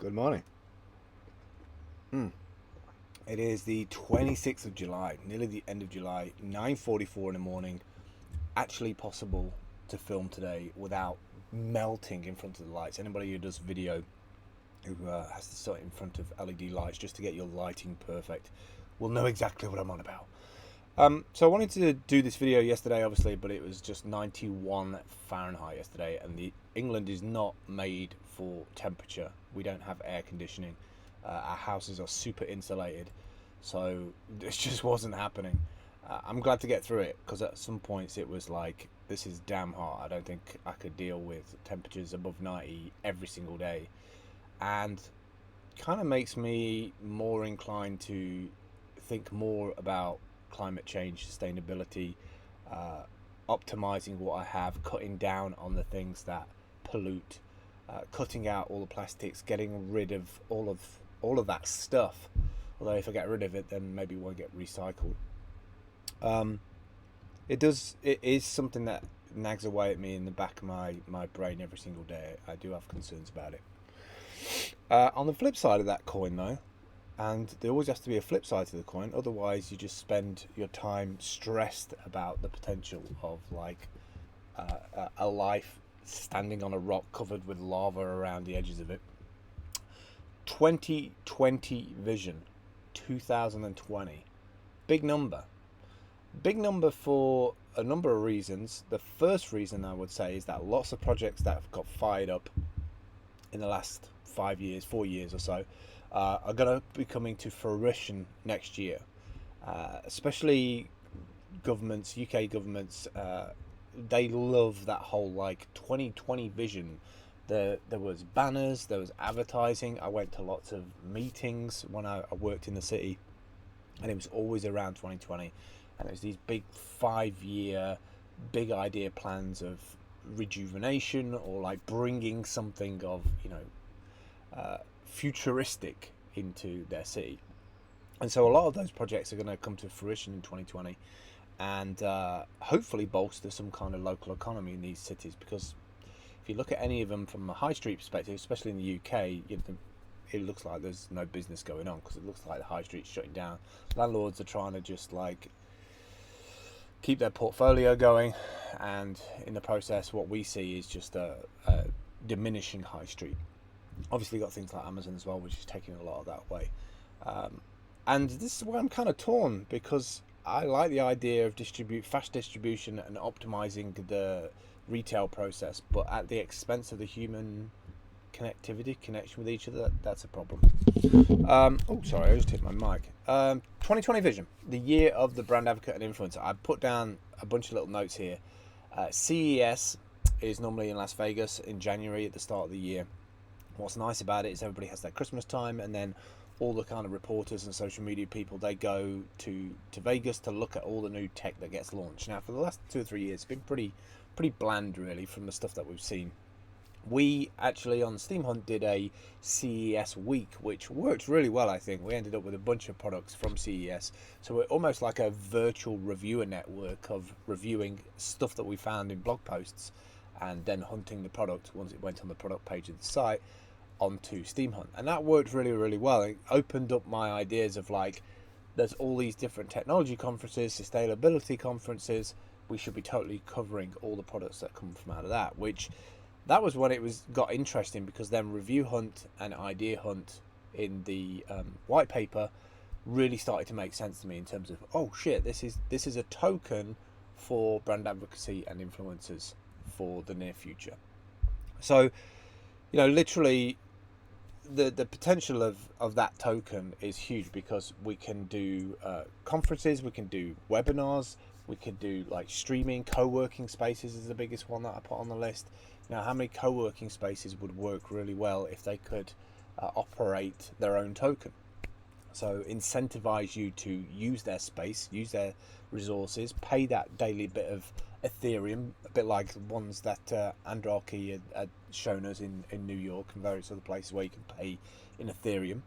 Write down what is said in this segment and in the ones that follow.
Good morning. It is the 26th of July, nearly the end of July, 9:44 in the morning. Actually possible to film today without melting in front of the lights. Anybody who does video who has to sit in front of LED lights just to get your lighting perfect will know exactly what I'm on about. So I wanted to do this video yesterday, obviously, but it was just 91 Fahrenheit yesterday, and England is not made for temperature. We don't have air conditioning. Our houses are super insulated, so this just wasn't happening. I'm glad to get through it, because at some points it was like, this is damn hot. I don't think I could deal with temperatures above 90 every single day, and kind of makes me more inclined to think more about climate change, sustainability, optimizing what I have, cutting down on the things that pollute, cutting out all the plastics, getting rid of all of that stuff. Although if I get rid of it, then maybe it won't get recycled. It is something that nags away at me in the back of my brain every single day. I do have concerns about it. On the flip side of that coin, though, and there always has to be a flip side to the coin, otherwise you just spend your time stressed about the potential of a life standing on a rock covered with lava around the edges of it. 2020 vision, 2020, big number for a number of reasons. The first reason I would say is that lots of projects that have got fired up in the last 4 years or so, are going to be coming to fruition next year. Especially governments, UK governments, they love that whole 2020 vision. There was banners, there was advertising. I went to lots of meetings when I worked in the city, and it was always around 2020, and it was these big 5-year big idea plans of rejuvenation, or bringing something of futuristic into their city. And so a lot of those projects are going to come to fruition in 2020, and hopefully bolster some kind of local economy in these cities. Because if you look at any of them from a high street perspective, especially in the UK, it looks like there's no business going on, because it looks like the high street's shutting down. Landlords are trying to just keep their portfolio going, and in the process what we see is just a diminishing high street. Obviously got things like Amazon as well, which is taking a lot of that away. And this is where I'm kind of torn, because I like the idea of fast distribution and optimizing the retail process, but at the expense of the human connection with each other. That's a problem. Oh, sorry, I just hit my mic. 2020 vision, the year of the brand advocate and influencer. I put down a bunch of little notes here. CES is normally in Las Vegas in January at the start of the year. What's nice about it is everybody has their Christmas time, and then all the kind of reporters and social media people, they go to Vegas to look at all the new tech that gets launched. Now, for the last 2 or 3 years, it's been pretty bland, really, from the stuff that we've seen. We actually on Steam Hunt did a CES week, which worked really well. I think we ended up with a bunch of products from CES, so we're almost like a virtual reviewer network of reviewing stuff that we found in blog posts, and then hunting the product once it went on the product page of the site onto Steam Hunt. And that worked really, really well. It opened up my ideas of there's all these different technology conferences, sustainability conferences. We should be totally covering all the products that come from out of that, which that was when it got interesting, because then Review Hunt and Idea Hunt in the white paper really started to make sense to me, in terms of, oh shit, this is a token for brand advocacy and influencers for the near future. So, literally the potential of that token is huge, because we can do conferences, we can do webinars, we could do streaming. Co-working spaces is the biggest one that I put on the list. How many co-working spaces would work really well if they could operate their own token? So incentivize you to use their space, use their resources, pay that daily bit of Ethereum, a bit like the ones that Andraki had shown us in New York and various other places where you can pay in Ethereum.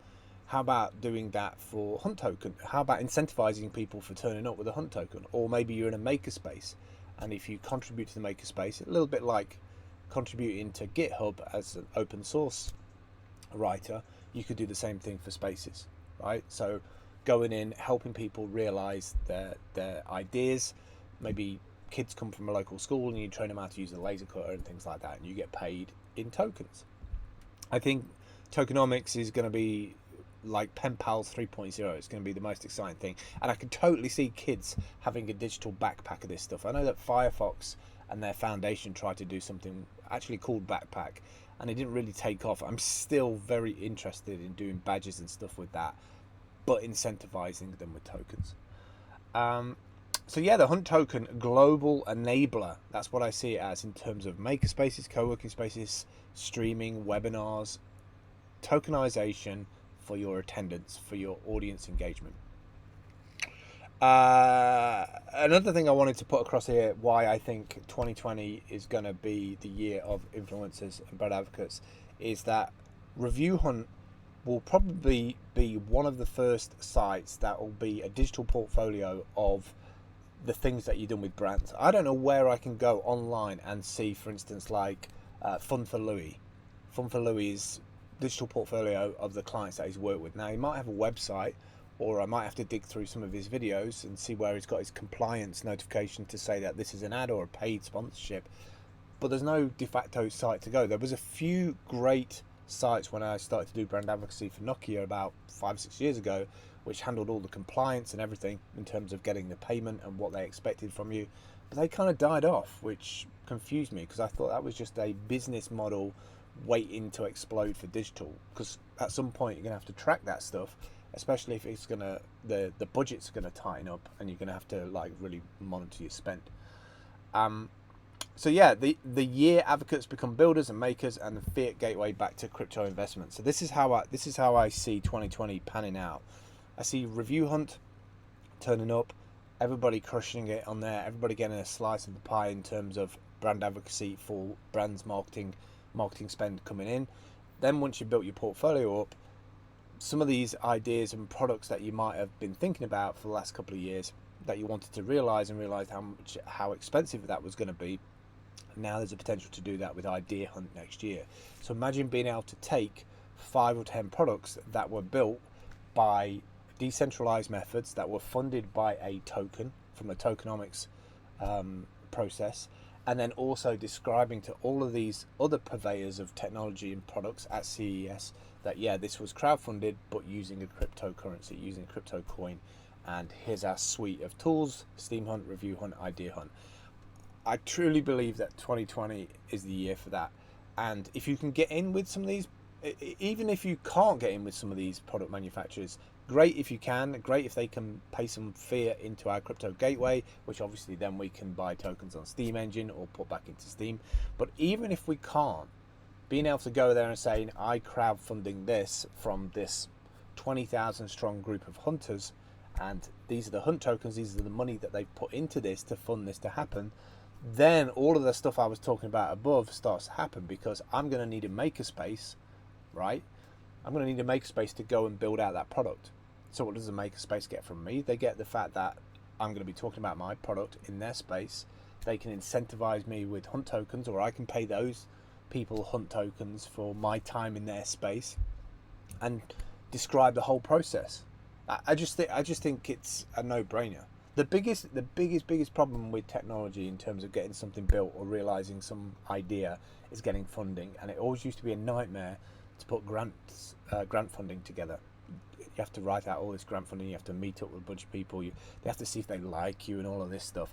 How about doing that for Hunt token? How about incentivizing people for turning up with a Hunt token? Or maybe you're in a makerspace, and if you contribute to the makerspace, a little bit like contributing to GitHub as an open source writer, you could do the same thing for spaces, right? So going in, helping people realize their ideas. Maybe kids come from a local school and you train them how to use a laser cutter and things like that, and you get paid in tokens. I think tokenomics is going to be like pen pals 3.0. It's going to be the most exciting thing, and I can totally see kids having a digital backpack of this stuff. I know that Firefox and their foundation tried to do something actually called backpack, and it didn't really take off. I'm still very interested in doing badges and stuff with that, but incentivizing them with tokens. So yeah, the Hunt token, global enabler. That's what I see it as in terms of makerspaces, co-working spaces, streaming, webinars, tokenization for your attendance, for your audience engagement. Another thing I wanted to put across here, why I think 2020 is going to be the year of influencers and brand advocates, is that Review Hunt will probably be one of the first sites that will be a digital portfolio of the things that you've done with brands. I don't know where I can go online and see, for instance, like Fun for Louis. Fun for Louis is digital portfolio of the clients that he's worked with. Now, he might have a website, or I might have to dig through some of his videos and see where he's got his compliance notification to say that this is an ad or a paid sponsorship. But there's no de facto site to go. There was a few great sites when I started to do brand advocacy for Nokia about 5-6 years ago, which handled all the compliance and everything in terms of getting the payment and what they expected from you. But they kind of died off, which confused me, because I thought that was just a business model waiting to explode for digital, because at some point you're going to have to track that stuff, especially if it's going to, the budget's going to tighten up and you're going to have to like really monitor your spend. So yeah, the year advocates become builders and makers, and the fiat gateway back to crypto investment. So this is how I see 2020 panning out. I see Review Hunt turning up, everybody crushing it on there, everybody getting a slice of the pie in terms of brand advocacy for brands, marketing spend coming in. Then once you've built your portfolio up, some of these ideas and products that you might have been thinking about for the last couple of years that you wanted to realize how expensive that was going to be, now there's a potential to do that with Idea Hunt next year. So imagine being able to take 5 or 10 products that were built by decentralized methods that were funded by a token from a tokenomics process, and then also describing to all of these other purveyors of technology and products at CES that yeah, this was crowdfunded but using a cryptocurrency, using a crypto coin, and here's our suite of tools: Steam Hunt, Review Hunt, Idea Hunt. I truly believe that 2020 is the year for that. And if you can get in with some of these, even if you can't get in with some of these product manufacturers, great if you can, great if they can pay some fiat into our crypto gateway, which obviously then we can buy tokens on Steam Engine or put back into Steam. But even if we can't, being able to go there and saying, I crowdfunding this from this 20,000 strong group of hunters, and these are the Hunt tokens, these are the money that they've put into this to fund this to happen, then all of the stuff I was talking about above starts to happen, because I'm going to need a makerspace, right? I'm going to need a makerspace to go and build out that product. So what does a makerspace get from me? They get the fact that I'm going to be talking about my product in their space. They can incentivize me with Hunt tokens, or I can pay those people Hunt tokens for my time in their space, and describe the whole process. I just think it's a no-brainer. The biggest problem with technology in terms of getting something built or realizing some idea is getting funding, and it always used to be a nightmare to put grant funding together. You have to write out all this grant funding, you have to meet up with a bunch of people, they have to see if they like you and all of this stuff.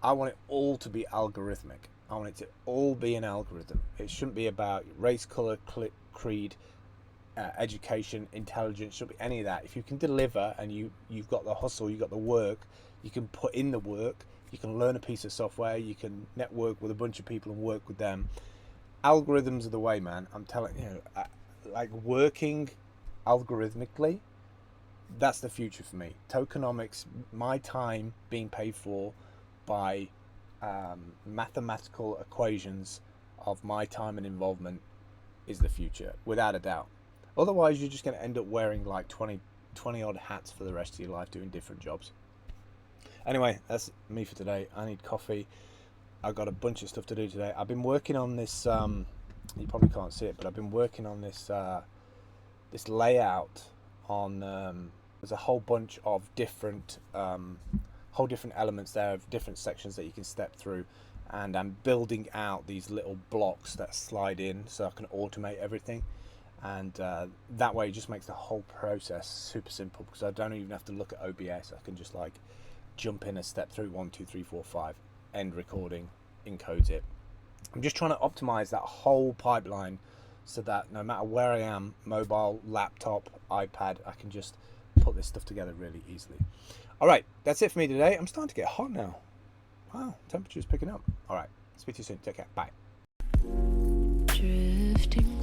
I want it all to be algorithmic. I want it to all be an algorithm. It shouldn't be about race, color, creed, education, intelligence. Shouldn't be any of that. If you can deliver and you've got the hustle, you've got the work, you can put in the work, you can learn a piece of software, you can network with a bunch of people and work with them. Algorithms are the way, man. I'm telling you, like working algorithmically, that's the future for me. Tokenomics, my time being paid for by mathematical equations of my time and involvement is the future, without a doubt. Otherwise, you're just going to end up wearing like 20 odd hats for the rest of your life doing different jobs. Anyway, that's me for today. I need coffee. I've got a bunch of stuff to do today. I've been working on this You probably can't see it, but I've been working on this layout on. There's a whole bunch of different whole different elements there of different sections that you can step through, and I'm building out these little blocks that slide in so I can automate everything, and that way it just makes the whole process super simple, because I don't even have to look at OBS. I can just like jump in and step through 1 2 3 4 5, end recording, encodes it. I'm just trying to optimize that whole pipeline so that no matter where I am, mobile, laptop, iPad, I can just put this stuff together really easily. All right, that's it for me today. I'm starting to get hot now. Wow, temperature's picking up. All right, speak to you soon. Take care. Bye. Drifting